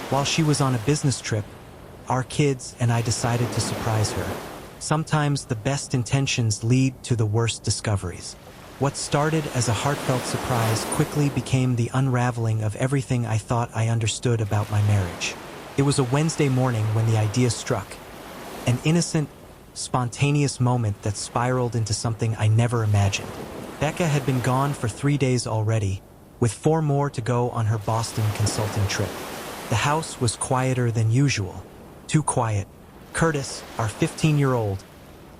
While she was on a business trip, our kids and I decided to surprise her. Sometimes the best intentions lead to the worst discoveries. What started as a heartfelt surprise quickly became the unraveling of everything I thought I understood about my marriage. It was a Wednesday morning when the idea struck. An innocent, spontaneous moment that spiraled into something I never imagined. Becca had been gone for 3 days already, with 4 more to go on her Boston consulting trip. The house was quieter than usual. Too quiet. Curtis, our 15-year-old,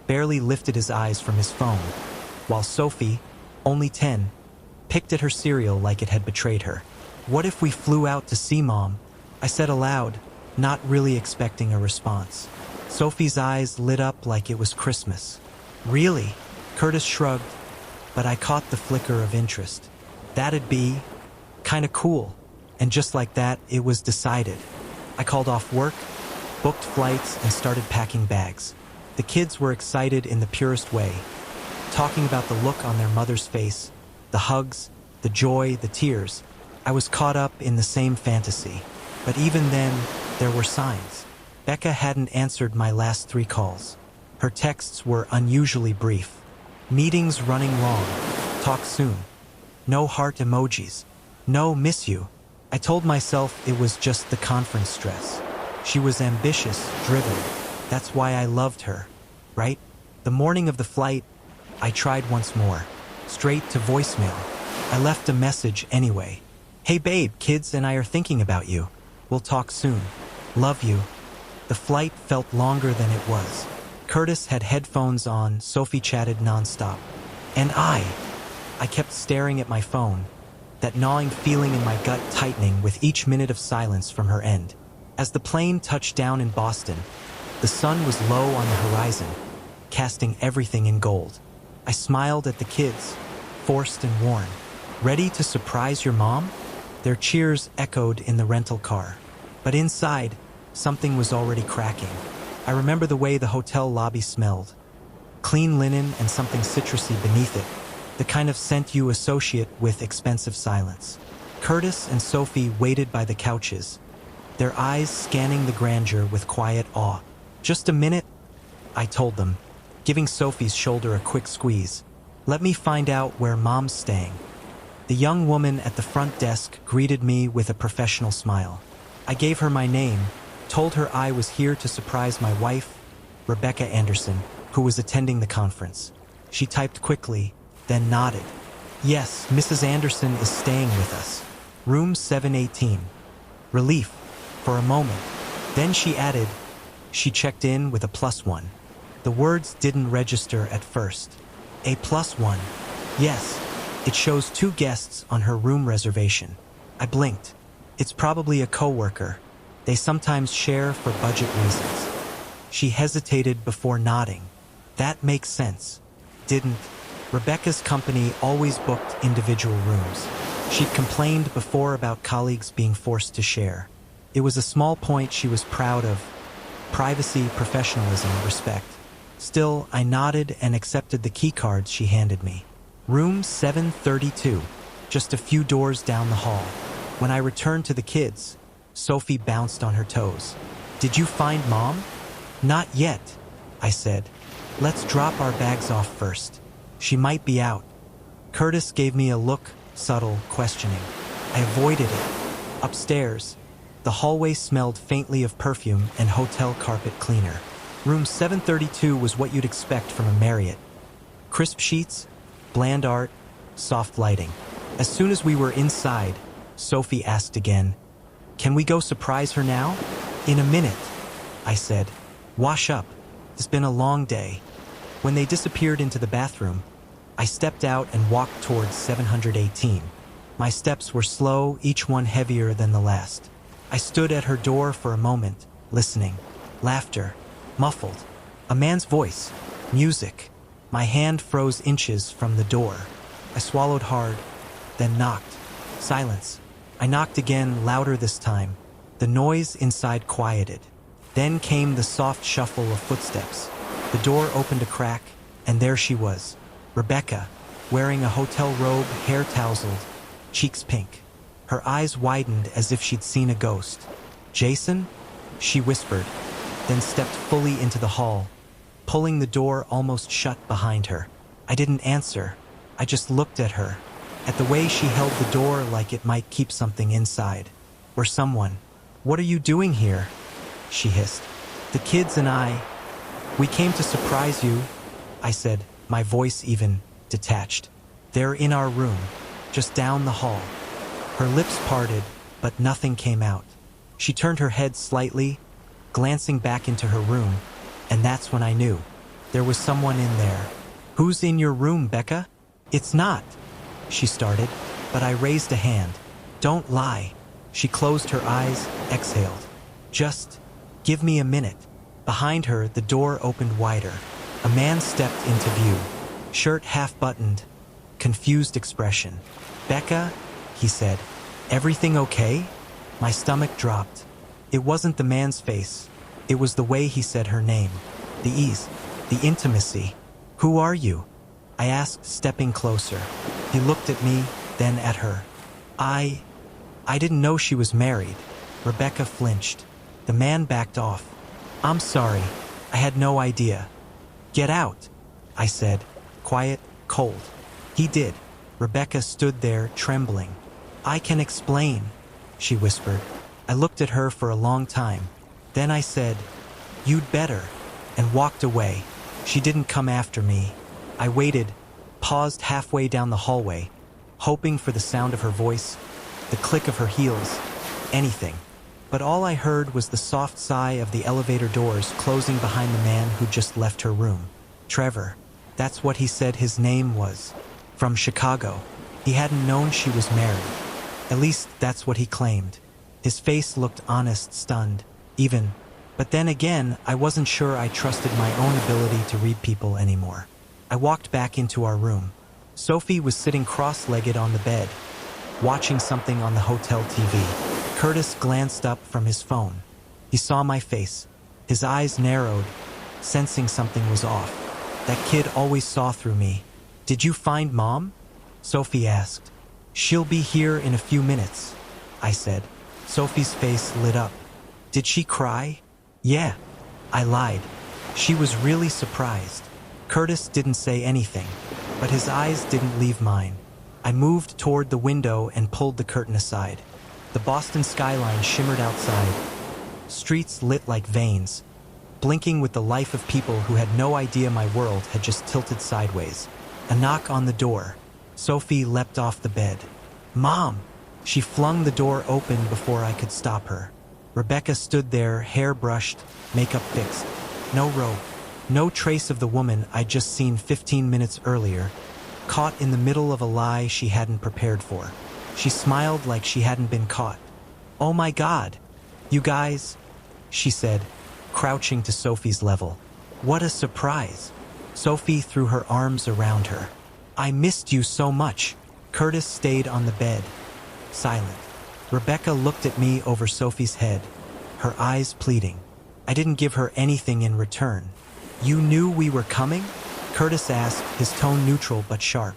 barely lifted his eyes from his phone, while Sophie, only 10, picked at her cereal like it had betrayed her. "What if we flew out to see Mom?" I said aloud, not really expecting a response. Sophie's eyes lit up like it was Christmas. "Really?" Curtis shrugged, but I caught the flicker of interest. That'd be kinda cool. And just like that, it was decided. I called off work, booked flights, and started packing bags. The kids were excited in the purest way, talking about the look on their mother's face, the hugs, the joy, the tears. I was caught up in the same fantasy. But even then, there were signs. Becca hadn't answered my last 3 calls. Her texts were unusually brief. Meetings running long. Talk soon. No heart emojis. No miss you. I told myself it was just the conference stress. She was ambitious, driven. That's why I loved her, right? The morning of the flight, I tried once more. Straight to voicemail. I left a message anyway. "Hey babe, kids and I are thinking about you. We'll talk soon. Love you." The flight felt longer than it was. Curtis had headphones on, Sophie chatted nonstop. And I kept staring at my phone, that gnawing feeling in my gut tightening with each minute of silence from her end. As the plane touched down in Boston, the sun was low on the horizon, casting everything in gold. I smiled at the kids, forced and worn. "Ready to surprise your mom?" Their cheers echoed in the rental car. But inside, something was already cracking. I remember the way the hotel lobby smelled. Clean linen and something citrusy beneath it, the kind of scent you associate with expensive silence. Curtis and Sophie waited by the couches, their eyes scanning the grandeur with quiet awe. "Just a minute," I told them, giving Sophie's shoulder a quick squeeze. "Let me find out where Mom's staying." The young woman at the front desk greeted me with a professional smile. I gave her my name, told her I was here to surprise my wife, Rebecca Anderson, who was attending the conference. She typed quickly, then nodded. "Yes, Mrs. Anderson is staying with us. Room 718. Relief, for a moment. Then she added, she checked in with a +1. The words didn't register at first. A +1. Yes, it shows 2 guests on her room reservation. I blinked. It's probably a coworker. They sometimes share for budget reasons. She hesitated before nodding. That makes sense. Didn't. Rebecca's company always booked individual rooms. She'd complained before about colleagues being forced to share. It was a small point she was proud of. Privacy, professionalism, respect. Still, I nodded and accepted the keycards she handed me. Room 732, just a few doors down the hall. When I returned to the kids, Sophie bounced on her toes. "Did you find Mom?" "Not yet," I said. "Let's drop our bags off first. She might be out." Curtis gave me a look, subtle, questioning. I avoided it. Upstairs, the hallway smelled faintly of perfume and hotel carpet cleaner. Room 732 was what you'd expect from a Marriott. Crisp sheets, bland art, soft lighting. As soon as we were inside, Sophie asked again, "Can we go surprise her now?" "In a minute," I said. "Wash up. It's been a long day." When they disappeared into the bathroom, I stepped out and walked towards 718. My steps were slow, each one heavier than the last. I stood at her door for a moment, listening. Laughter, muffled. A man's voice, music. My hand froze inches from the door. I swallowed hard, then knocked. Silence. I knocked again, louder this time. The noise inside quieted. Then came the soft shuffle of footsteps. The door opened a crack, and there she was. Rebecca, wearing a hotel robe, hair tousled, cheeks pink. Her eyes widened as if she'd seen a ghost. Jason? She whispered, then stepped fully into the hall, pulling the door almost shut behind her. I didn't answer. I just looked at her, at the way she held the door like it might keep something inside. Or someone. "What are you doing here?" she hissed. "The kids and we came to surprise you," I said, my voice even detached. "They're in our room, just down the hall." Her lips parted, but nothing came out. She turned her head slightly, glancing back into her room, and that's when I knew. There was someone in there. "Who's in your room, Becca?" "It's not," she started, but I raised a hand. "Don't lie." She closed her eyes, exhaled. "Just give me a minute." Behind her, the door opened wider. A man stepped into view, shirt half-buttoned, confused expression. "Becca," he said, "everything okay?" My stomach dropped. It wasn't the man's face. It was the way he said her name. The ease, the intimacy. "Who are you?" I asked, stepping closer. He looked at me, then at her. I didn't know she was married." Rebecca flinched. The man backed off. "I'm sorry. I had no idea." "Get out," I said, quiet, cold. He did. Rebecca stood there, trembling. "I can explain," she whispered. I looked at her for a long time. Then I said, "You'd better," and walked away. She didn't come after me. I waited, paused halfway down the hallway, hoping for the sound of her voice, the click of her heels, anything. But all I heard was the soft sigh of the elevator doors closing behind the man who just left her room. Trevor. That's what he said his name was. From Chicago. He hadn't known she was married. At least that's what he claimed. His face looked honest, stunned, even. But then again, I wasn't sure I trusted my own ability to read people anymore. I walked back into our room. Sophie was sitting cross-legged on the bed, watching something on the hotel TV. Curtis glanced up from his phone. He saw my face. His eyes narrowed, sensing something was off. That kid always saw through me. "Did you find Mom?" Sophie asked. "She'll be here in a few minutes," I said. Sophie's face lit up. "Did she cry?" "Yeah." I lied. She was really surprised. Curtis didn't say anything, but his eyes didn't leave mine. I moved toward the window and pulled the curtain aside. The Boston skyline shimmered outside, streets lit like veins, blinking with the life of people who had no idea my world had just tilted sideways. A knock on the door. Sophie leapt off the bed. "Mom!" She flung the door open before I could stop her. Rebecca stood there, hair brushed, makeup fixed. No rope, no trace of the woman I'd just seen 15 minutes earlier, caught in the middle of a lie she hadn't prepared for. She smiled like she hadn't been caught. "Oh my God! You guys," she said, crouching to Sophie's level. "What a surprise!" Sophie threw her arms around her. "I missed you so much." Curtis stayed on the bed, silent. Rebecca looked at me over Sophie's head, her eyes pleading. I didn't give her anything in return. "You knew we were coming?" Curtis asked, his tone neutral but sharp.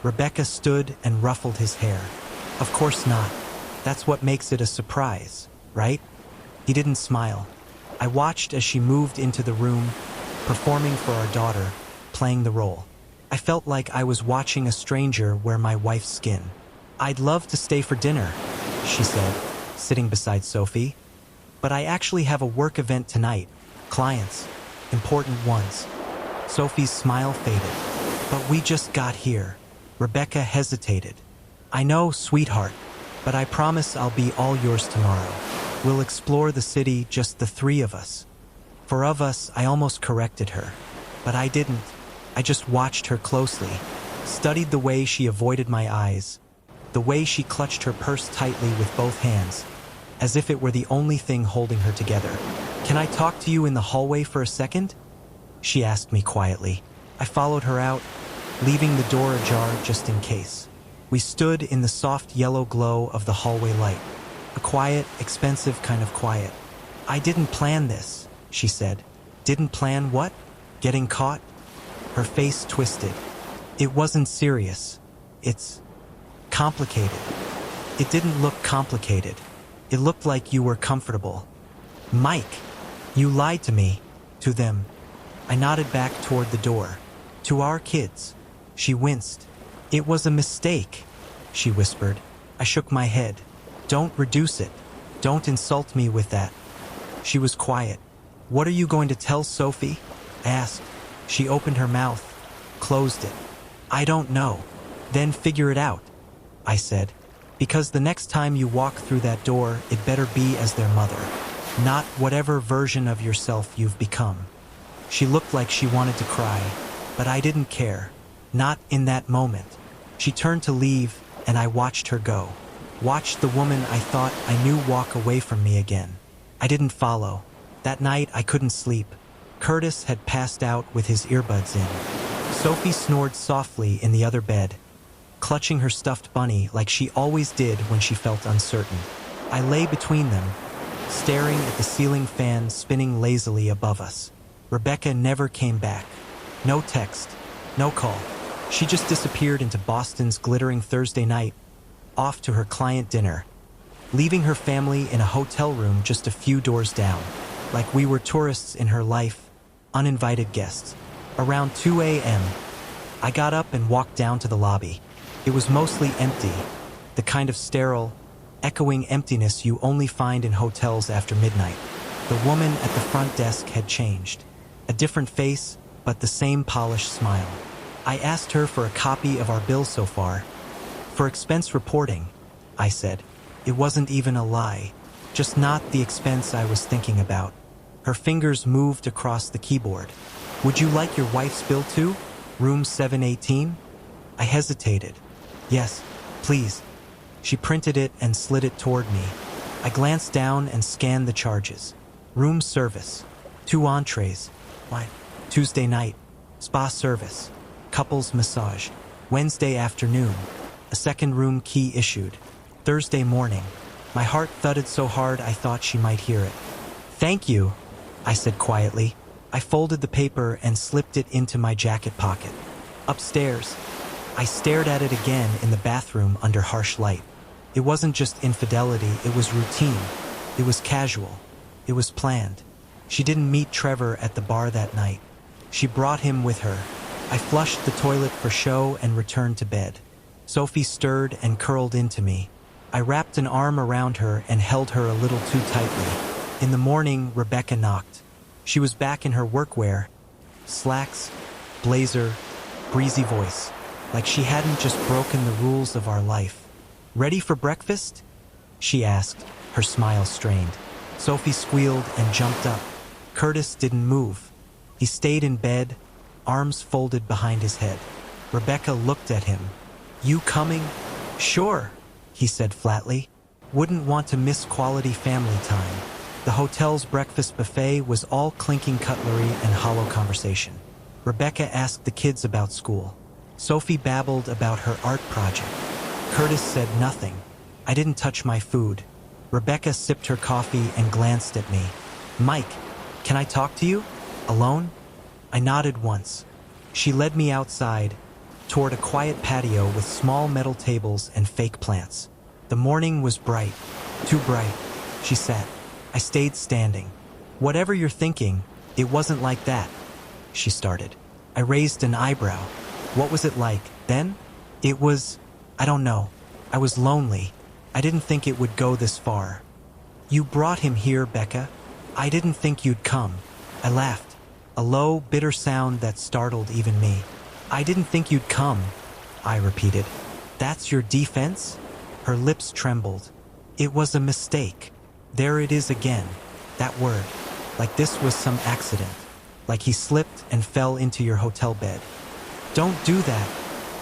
Rebecca stood and ruffled his hair. "Of course not. That's what makes it a surprise, right?" He didn't smile. I watched as she moved into the room, performing for our daughter, playing the role. I felt like I was watching a stranger wear my wife's skin. "I'd love to stay for dinner," she said, sitting beside Sophie. "But I actually have a work event tonight. Clients. Important ones." Sophie's smile faded. "But we just got here." Rebecca hesitated. "I know, sweetheart, but I promise I'll be all yours tomorrow. We'll explore the city, just the three of us." For "of us," I almost corrected her. But I didn't. I just watched her closely, studied the way she avoided my eyes, the way she clutched her purse tightly with both hands, as if it were the only thing holding her together. "Can I talk to you in the hallway for a second?" she asked me quietly. I followed her out, leaving the door ajar just in case. We stood in the soft yellow glow of the hallway light. A quiet, expensive kind of quiet. "I didn't plan this," she said. "Didn't plan what? Getting caught?" Her face twisted. "It wasn't serious. It's complicated." It didn't look complicated. It looked like you were comfortable. Mike, you lied to me. To them. I nodded back toward the door. To our kids. She winced. It was a mistake, she whispered. I shook my head. Don't reduce it. Don't insult me with that. She was quiet. What are you going to tell Sophie? I asked. She opened her mouth, closed it. I don't know. Then figure it out, I said. Because the next time you walk through that door, it better be as their mother, not whatever version of yourself you've become. She looked like she wanted to cry, but I didn't care. Not in that moment. She turned to leave, and I watched her go. Watched the woman I thought I knew walk away from me again. I didn't follow. That night I couldn't sleep. Curtis had passed out with his earbuds in. Sophie snored softly in the other bed, clutching her stuffed bunny like she always did when she felt uncertain. I lay between them, staring at the ceiling fan spinning lazily above us. Rebecca never came back. No text, no call. She just disappeared into Boston's glittering Thursday night, off to her client dinner, leaving her family in a hotel room just a few doors down, like we were tourists in her life, uninvited guests. Around 2 a.m., I got up and walked down to the lobby. It was mostly empty, the kind of sterile, echoing emptiness you only find in hotels after midnight. The woman at the front desk had changed. A different face, but the same polished smile. I asked her for a copy of our bill so far. For expense reporting, I said. It wasn't even a lie, just not the expense I was thinking about. Her fingers moved across the keyboard. Would you like your wife's bill too? Room 718? I hesitated. Yes, please. She printed it and slid it toward me. I glanced down and scanned the charges. Room service, 2 entrees. Wine. Tuesday night, spa service, couples massage. Wednesday afternoon, a second room key issued. Thursday morning, my heart thudded so hard I thought she might hear it. Thank you, I said quietly. I folded the paper and slipped it into my jacket pocket. Upstairs, I stared at it again in the bathroom under harsh light. It wasn't just infidelity, it was routine. It was casual. It was planned. She didn't meet Trevor at the bar that night. She brought him with her. I flushed the toilet for show and returned to bed. Sophie stirred and curled into me. I wrapped an arm around her and held her a little too tightly. In the morning, Rebecca knocked. She was back in her workwear, slacks, blazer, breezy voice, like she hadn't just broken the rules of our life. Ready for breakfast? She asked, her smile strained. Sophie squealed and jumped up. Curtis didn't move. He stayed in bed, arms folded behind his head. Rebecca looked at him. You coming? Sure, he said flatly. Wouldn't want to miss quality family time. The hotel's breakfast buffet was all clinking cutlery and hollow conversation. Rebecca asked the kids about school. Sophie babbled about her art project. Curtis said nothing. I didn't touch my food. Rebecca sipped her coffee and glanced at me. Mike, can I talk to you? Alone? I nodded once. She led me outside, toward a quiet patio with small metal tables and fake plants. The morning was bright, too bright. She sat. I stayed standing. Whatever you're thinking, it wasn't like that, she started. I raised an eyebrow. What was it like, then? It was, I don't know. I was lonely. I didn't think it would go this far. You brought him here, Becca. I didn't think you'd come. I laughed, a low, bitter sound that startled even me. I didn't think you'd come, I repeated. That's your defense? Her lips trembled. It was a mistake. There it is again, that word. Like this was some accident. Like he slipped and fell into your hotel bed. Don't do that,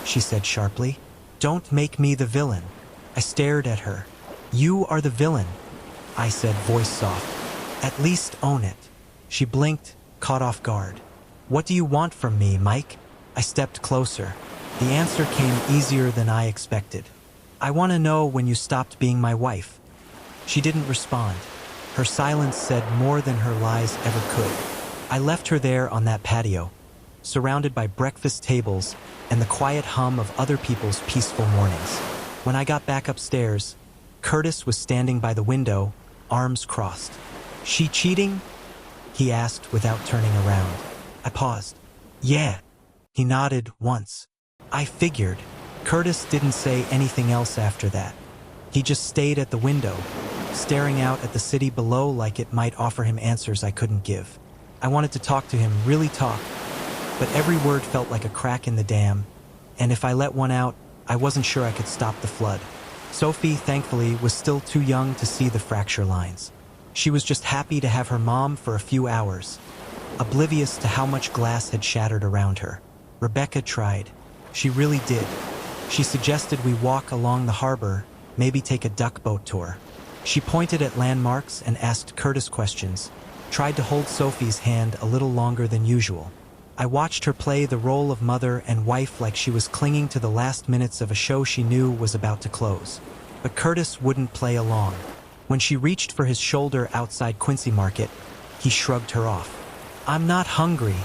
she said sharply. Don't make me the villain. I stared at her. You are the villain, I said, voice soft. At least own it. She blinked, caught off guard. What do you want from me, Mike? I stepped closer. The answer came easier than I expected. I want to know when you stopped being my wife. She didn't respond. Her silence said more than her lies ever could. I left her there on that patio, surrounded by breakfast tables and the quiet hum of other people's peaceful mornings. When I got back upstairs, Curtis was standing by the window, arms crossed. "She cheating?" he asked without turning around. I paused. "Yeah." He nodded once. I figured. Curtis didn't say anything else after that. He just stayed at the window, staring out at the city below like it might offer him answers I couldn't give. I wanted to talk to him, really talk, but every word felt like a crack in the dam, and if I let one out, I wasn't sure I could stop the flood. Sophie, thankfully, was still too young to see the fracture lines. She was just happy to have her mom for a few hours, oblivious to how much glass had shattered around her. Rebecca tried. She really did. She suggested we walk along the harbor, maybe take a duck boat tour. She pointed at landmarks and asked Curtis questions, tried to hold Sophie's hand a little longer than usual. I watched her play the role of mother and wife like she was clinging to the last minutes of a show she knew was about to close. But Curtis wouldn't play along. When she reached for his shoulder outside Quincy Market, he shrugged her off. "I'm not hungry,"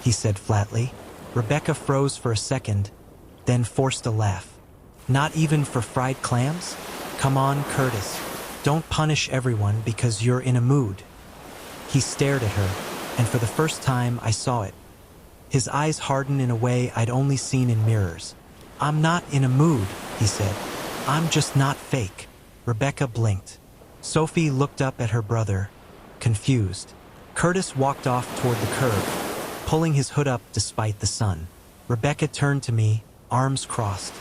he said flatly. Rebecca froze for a second, then forced a laugh. "Not even for fried clams? Come on, Curtis. Don't punish everyone because you're in a mood." He stared at her, and for the first time I saw it. His eyes hardened in a way I'd only seen in mirrors. "I'm not in a mood," he said. "I'm just not fake." Rebecca blinked. Sophie looked up at her brother, confused. Curtis walked off toward the curb, pulling his hood up despite the sun. Rebecca turned to me, arms crossed.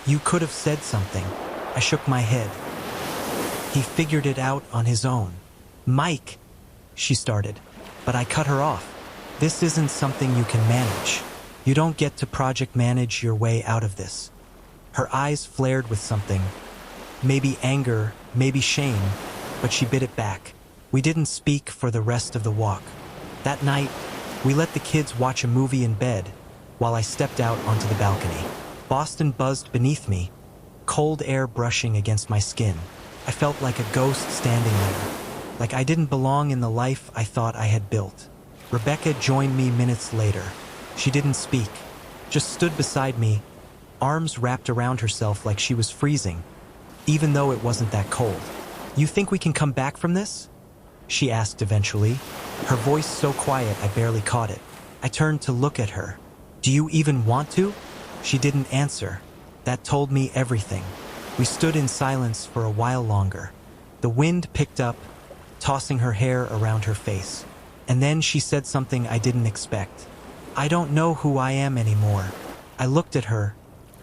"You could have said something." I shook my head. "He figured it out on his own." "Mike," she started, but I cut her off. "This isn't something you can manage. You don't get to project manage your way out of this." Her eyes flared with something. Maybe anger, maybe shame, but she bit it back. We didn't speak for the rest of the walk. That night, we let the kids watch a movie in bed while I stepped out onto the balcony. Boston buzzed beneath me, cold air brushing against my skin. I felt like a ghost standing there, like I didn't belong in the life I thought I had built. Rebecca joined me minutes later. She didn't speak, just stood beside me, arms wrapped around herself like she was freezing, even though it wasn't that cold. "You think we can come back from this?" she asked eventually, her voice so quiet I barely caught it. I turned to look at her. "Do you even want to?" She didn't answer. That told me everything. We stood in silence for a while longer. The wind picked up, tossing her hair around her face. And then she said something I didn't expect. "I don't know who I am anymore." I looked at her,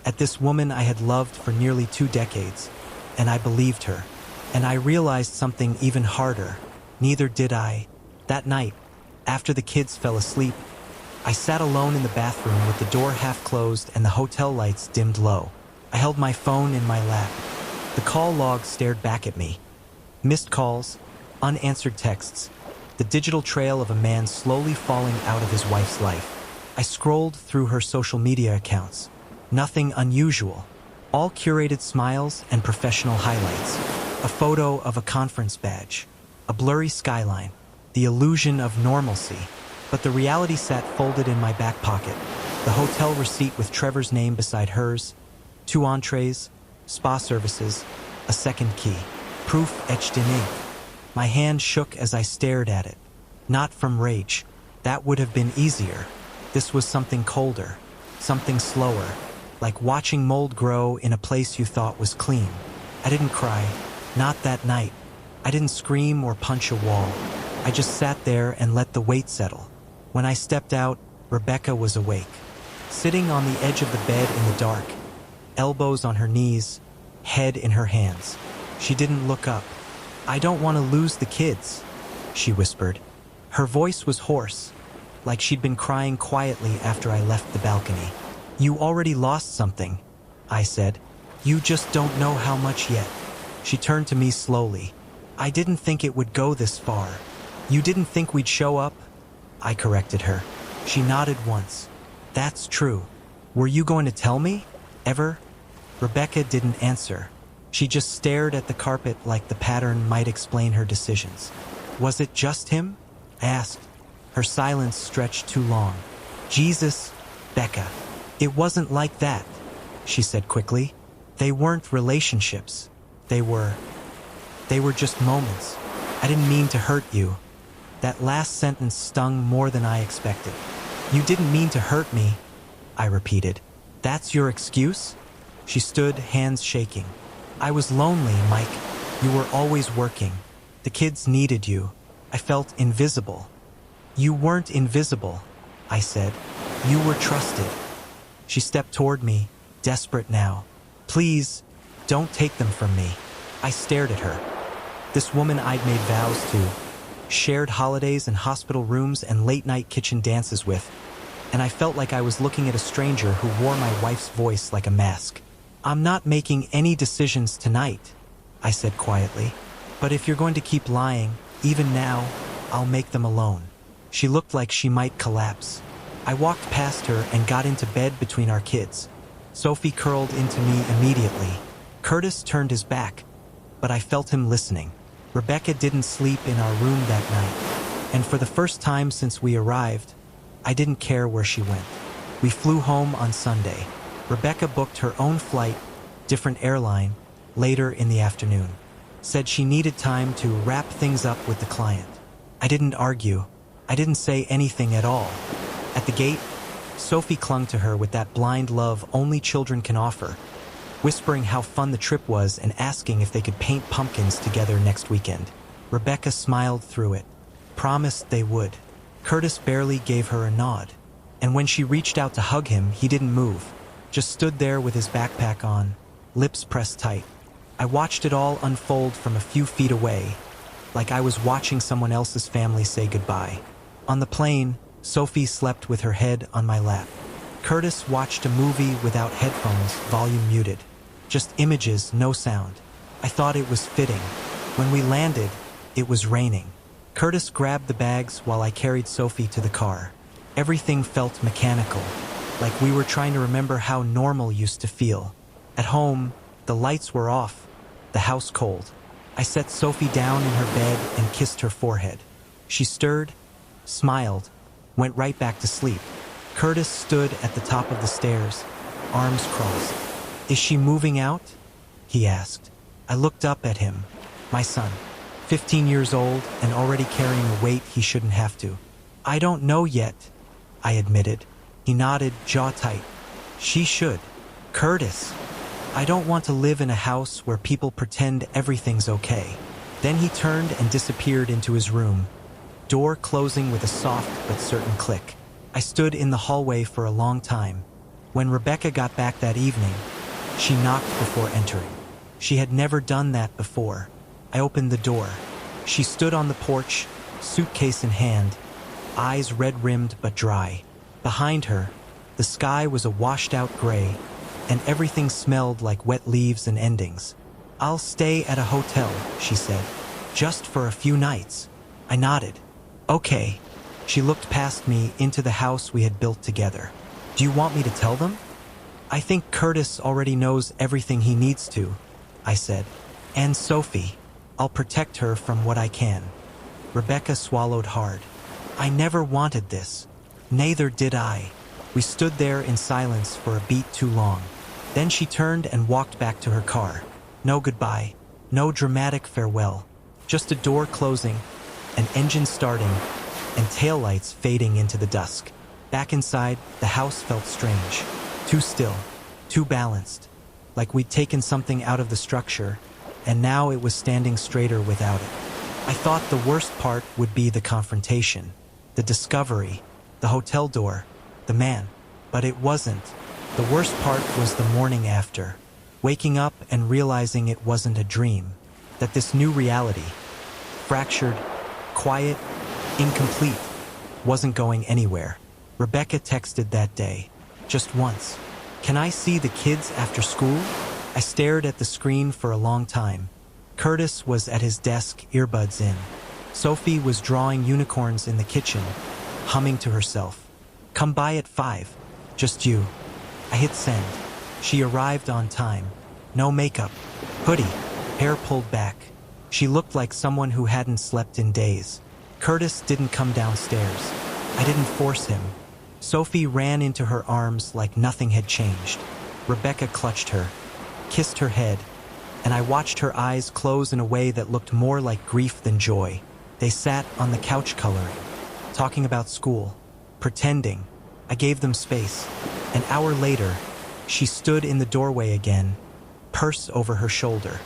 at this woman I had loved for nearly 2 decades, and I believed her. And I realized something even harder. Neither did I. That night, after the kids fell asleep, I sat alone in the bathroom with the door half closed and the hotel lights dimmed low. I held my phone in my lap. The call log stared back at me. Missed calls, unanswered texts, the digital trail of a man slowly falling out of his wife's life. I scrolled through her social media accounts. Nothing unusual. All curated smiles and professional highlights. A photo of a conference badge. A blurry skyline. The illusion of normalcy. But the reality sat folded in my back pocket. The hotel receipt with Trevor's name beside hers. 2 entrees, spa services, a second key. Proof etched in ink. My hand shook as I stared at it. Not from rage. That would have been easier. This was something colder. Something slower. Like watching mold grow in a place you thought was clean. I didn't cry. Not that night. I didn't scream or punch a wall. I just sat there and let the weight settle. When I stepped out, Rebecca was awake. Sitting on the edge of the bed in the dark. Elbows on her knees, head in her hands. She didn't look up. "I don't want to lose the kids," she whispered. Her voice was hoarse, like she'd been crying quietly after I left the balcony. "You already lost something," I said. "You just don't know how much yet." She turned to me slowly. "I didn't think it would go this far." "You didn't think we'd show up?" I corrected her. She nodded once. "That's true. Were you going to tell me? Ever?" Rebecca didn't answer. She just stared at the carpet like the pattern might explain her decisions. "Was it just him?" I asked. Her silence stretched too long. "Jesus, Becca. It wasn't like that," she said quickly. "They weren't relationships. They were They were just moments. I didn't mean to hurt you." That last sentence stung more than I expected. "You didn't mean to hurt me," I repeated. "That's your excuse?" She stood, hands shaking. "I was lonely, Mike. You were always working. The kids needed you. I felt invisible." "You weren't invisible," I said. "You were trusted." She stepped toward me, desperate now. "Please, don't take them from me." I stared at her. This woman I'd made vows to, shared holidays and hospital rooms and late-night kitchen dances with, and I felt like I was looking at a stranger who wore my wife's voice like a mask. "I'm not making any decisions tonight," I said quietly. "But if you're going to keep lying, even now, I'll make them alone." She looked like she might collapse. I walked past her and got into bed between our kids. Sophie curled into me immediately. Curtis turned his back, but I felt him listening. Rebecca didn't sleep in our room that night, and for the first time since we arrived, I didn't care where she went. We flew home on Sunday. Rebecca booked her own flight, different airline, later in the afternoon. Said she needed time to wrap things up with the client. I didn't argue. I didn't say anything at all. At the gate, Sophie clung to her with that blind love only children can offer, whispering how fun the trip was and asking if they could paint pumpkins together next weekend. Rebecca smiled through it, promised they would. Curtis barely gave her a nod, and when she reached out to hug him, he didn't move, just stood there with his backpack on, lips pressed tight. I watched it all unfold from a few feet away, like I was watching someone else's family say goodbye. On the plane, Sophie slept with her head on my lap. Curtis watched a movie without headphones, volume muted. Just images, no sound. I thought it was fitting. When we landed, it was raining. Curtis grabbed the bags while I carried Sophie to the car. Everything felt mechanical, like we were trying to remember how normal used to feel. At home, the lights were off, the house cold. I set Sophie down in her bed and kissed her forehead. She stirred, smiled, went right back to sleep. Curtis stood at the top of the stairs, arms crossed. "Is she moving out?" he asked. I looked up at him. My son, 15 years old and already carrying a weight he shouldn't have to. "I don't know yet," I admitted. He nodded, jaw tight. "She should." "Curtis, I don't want to live in a house where people pretend everything's okay." Then he turned and disappeared into his room, door closing with a soft but certain click. I stood in the hallway for a long time. When Rebecca got back that evening, she knocked before entering. She had never done that before. I opened the door. She stood on the porch, suitcase in hand, eyes red-rimmed but dry. Behind her, the sky was a washed-out gray, and everything smelled like wet leaves and endings. "I'll stay at a hotel," she said, "just for a few nights." I nodded. "Okay." She looked past me into the house we had built together. "Do you want me to tell them?" "I think Curtis already knows everything he needs to," I said. "And Sophie. I'll protect her from what I can." Rebecca swallowed hard. "I never wanted this." Neither did I. We stood there in silence for a beat too long. Then she turned and walked back to her car. No goodbye, no dramatic farewell, just a door closing, an engine starting, and taillights fading into the dusk. Back inside, the house felt strange. Too still, too balanced, like we'd taken something out of the structure, and now it was standing straighter without it. I thought the worst part would be the confrontation, the discovery, the hotel door, the man. But it wasn't. The worst part was the morning after, waking up and realizing it wasn't a dream, that this new reality, fractured, quiet, incomplete, wasn't going anywhere. Rebecca texted that day, just once. "Can I see the kids after school?" I stared at the screen for a long time. Curtis was at his desk, earbuds in. Sophie was drawing unicorns in the kitchen, humming to herself. "Come by at 5. Just you." I hit send. She arrived on time. No makeup, hoodie, hair pulled back. She looked like someone who hadn't slept in days. Curtis didn't come downstairs. I didn't force him. Sophie ran into her arms like nothing had changed. Rebecca clutched her, kissed her head, and I watched her eyes close in a way that looked more like grief than joy. They sat on the couch coloring, talking about school, pretending. I gave them space. An hour later, she stood in the doorway again, purse over her shoulder.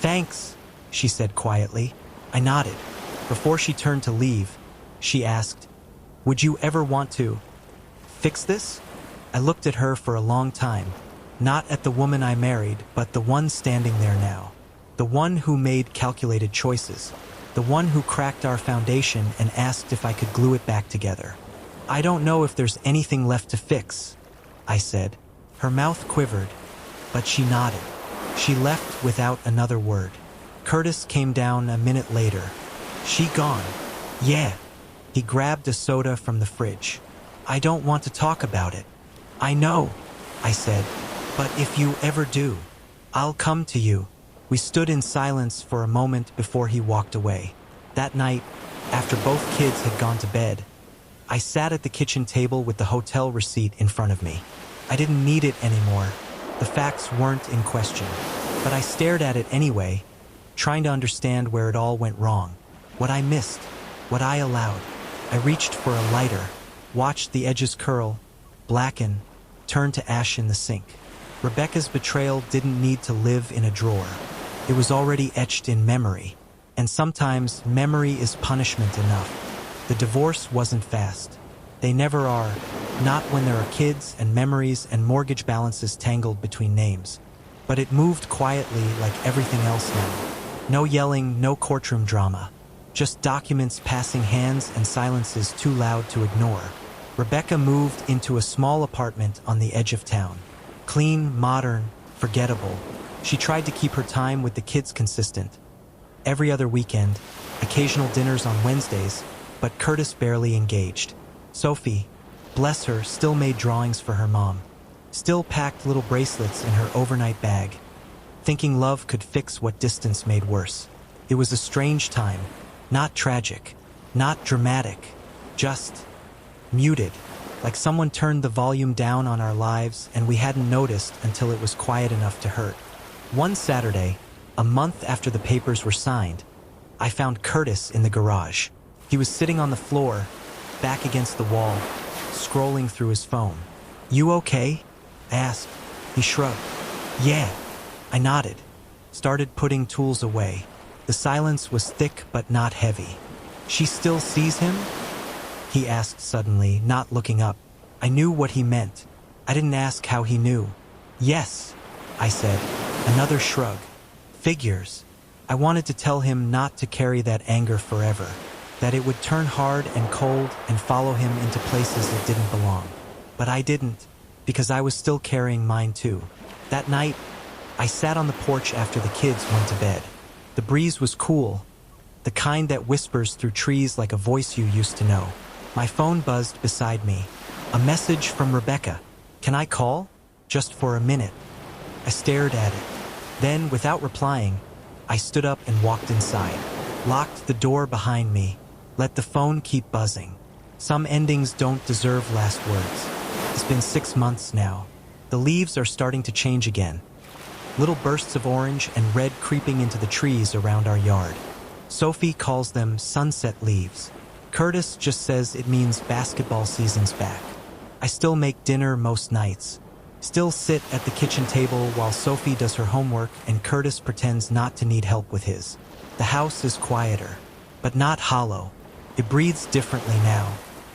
"Thanks," she said quietly. I nodded. Before she turned to leave, she asked, "Would you ever want to fix this?" I looked at her for a long time, not at the woman I married, but the one standing there now. The one who made calculated choices. The one who cracked our foundation and asked if I could glue it back together. "I don't know if there's anything left to fix," I said. Her mouth quivered, but she nodded. She left without another word. Curtis came down a minute later. "She gone?" "Yeah." He grabbed a soda from the fridge. "I don't want to talk about it." "I know," I said, "but if you ever do, I'll come to you." We stood in silence for a moment before he walked away. That night, after both kids had gone to bed, I sat at the kitchen table with the hotel receipt in front of me. I didn't need it anymore. The facts weren't in question. But I stared at it anyway, trying to understand where it all went wrong. What I missed, what I allowed. I reached for a lighter, watched the edges curl, blacken, turn to ash in the sink. Rebecca's betrayal didn't need to live in a drawer. It was already etched in memory. And sometimes memory is punishment enough. The divorce wasn't fast. They never are, not when there are kids and memories and mortgage balances tangled between names. But it moved quietly like everything else now. No yelling, no courtroom drama. Just documents passing hands and silences too loud to ignore. Rebecca moved into a small apartment on the edge of town. Clean, modern, forgettable. She tried to keep her time with the kids consistent. Every other weekend, occasional dinners on Wednesdays, but Curtis barely engaged. Sophie, bless her, still made drawings for her mom. Still packed little bracelets in her overnight bag. Thinking love could fix what distance made worse. It was a strange time. Not tragic. Not dramatic. Just muted. Like someone turned the volume down on our lives and we hadn't noticed until it was quiet enough to hurt. One Saturday, a month after the papers were signed, I found Curtis in the garage. He was sitting on the floor, back against the wall, scrolling through his phone. "You okay?" I asked. He shrugged. "Yeah." I nodded, started putting tools away. The silence was thick but not heavy. "She still sees him?" he asked suddenly, not looking up. I knew what he meant. I didn't ask how he knew. "Yes," I said. Another shrug. "Figures." I wanted to tell him not to carry that anger forever, that it would turn hard and cold and follow him into places it didn't belong. But I didn't, because I was still carrying mine too. That night, I sat on the porch after the kids went to bed. The breeze was cool, the kind that whispers through trees like a voice you used to know. My phone buzzed beside me. A message from Rebecca. "Can I call? Just for a minute." I stared at it. Then, without replying, I stood up and walked inside. Locked the door behind me. Let the phone keep buzzing. Some endings don't deserve last words. It's been 6 months now. The leaves are starting to change again. Little bursts of orange and red creeping into the trees around our yard. Sophie calls them sunset leaves. Curtis just says it means basketball season's back. I still make dinner most nights. Still sit at the kitchen table while Sophie does her homework and Curtis pretends not to need help with his. The house is quieter, but not hollow. It breathes differently now.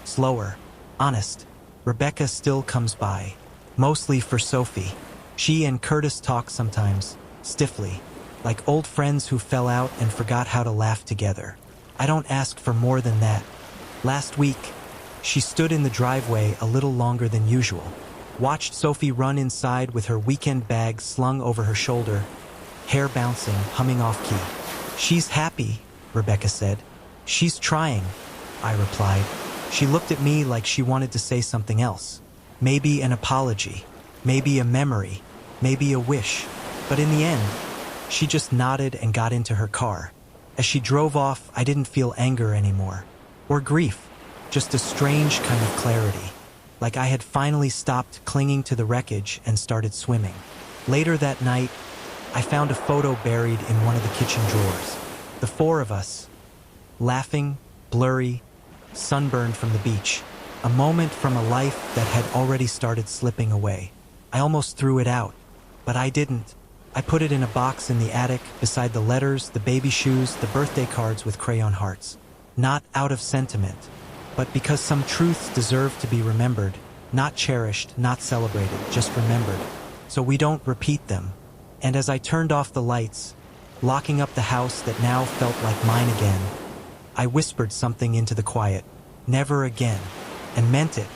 Slower. Honest. Rebecca still comes by. Mostly for Sophie. She and Curtis talk sometimes, stiffly, like old friends who fell out and forgot how to laugh together. I don't ask for more than that. Last week, she stood in the driveway a little longer than usual. Watched Sophie run inside with her weekend bag slung over her shoulder, hair bouncing, humming off key. "She's happy," Rebecca said. "She's trying," I replied. She looked at me like she wanted to say something else. Maybe an apology, maybe a memory, maybe a wish. But in the end, she just nodded and got into her car. As she drove off, I didn't feel anger anymore. Or grief, just a strange kind of clarity. Like I had finally stopped clinging to the wreckage and started swimming. Later that night, I found a photo buried in one of the kitchen drawers. The four of us, laughing, blurry, sunburned from the beach. A moment from a life that had already started slipping away. I almost threw it out, but I didn't. I put it in a box in the attic beside the letters, the baby shoes, the birthday cards with crayon hearts. Not out of sentiment, but because some truths deserve to be remembered, not cherished, not celebrated, just remembered, so we don't repeat them. And as I turned off the lights, locking up the house that now felt like mine again, I whispered something into the quiet. Never again. And meant it.